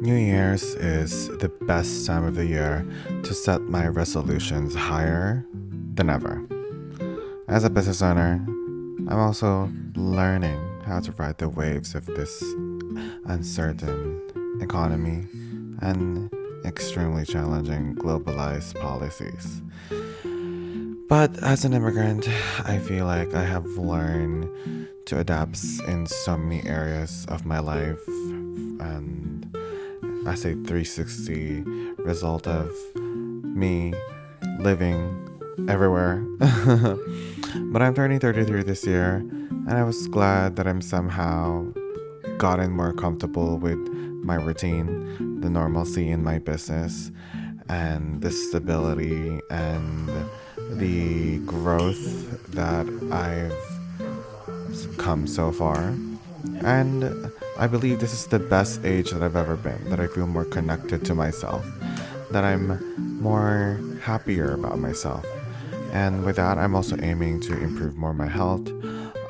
New Year's is the best time of the year to set my resolutions higher than ever. As a business owner, I'm also learning how to ride the waves of this uncertain economy and extremely challenging globalized policies. But as an immigrant, I feel like I have learned to adapt in so many areas of my life, and as a 360 result of me living everywhere. But I'm turning 33 this year, and I was glad that I'm somehow gotten more comfortable with my routine, the normalcy in my business, and the stability and the growth that I've come so far. And I believe this is the best age that I've ever been, that I feel more connected to myself, that I'm more happier about myself. And with that, I'm also aiming to improve more my health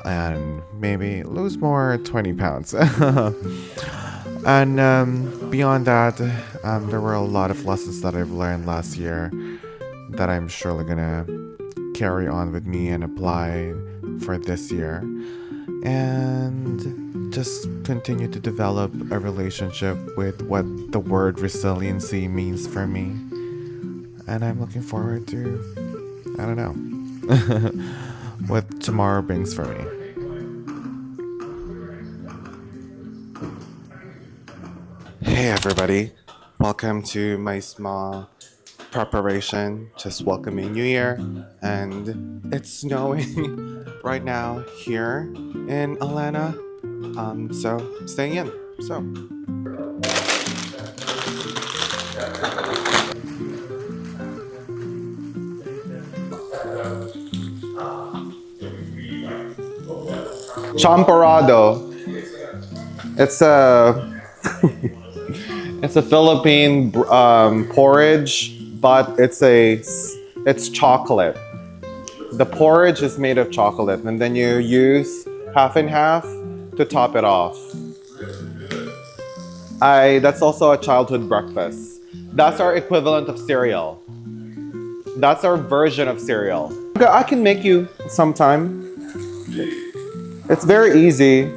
and maybe lose more 20 pounds. And beyond that, there were a lot of lessons that I've learned last year that I'm surely gonna carry on with me and apply for this year. And just continue to develop a relationship with what the word resiliency means for me. And I'm looking forward to, I don't know, what tomorrow brings for me. Hey everybody, welcome to my small preparation, just welcoming New Year, and it's snowing right now here in Atlanta. So staying in. So champorado. It's a it's a Philippine porridge, but it's chocolate. The porridge is made of chocolate, and then you use half and half to top it off. I That's also a childhood breakfast. That's our equivalent of cereal. That's our version of cereal. Okay, I can make you sometime. It's very easy.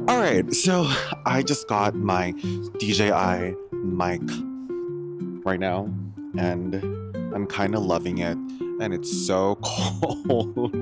All right, so I just got my DJI mic right now, and I'm kind of loving it, and it's so cold.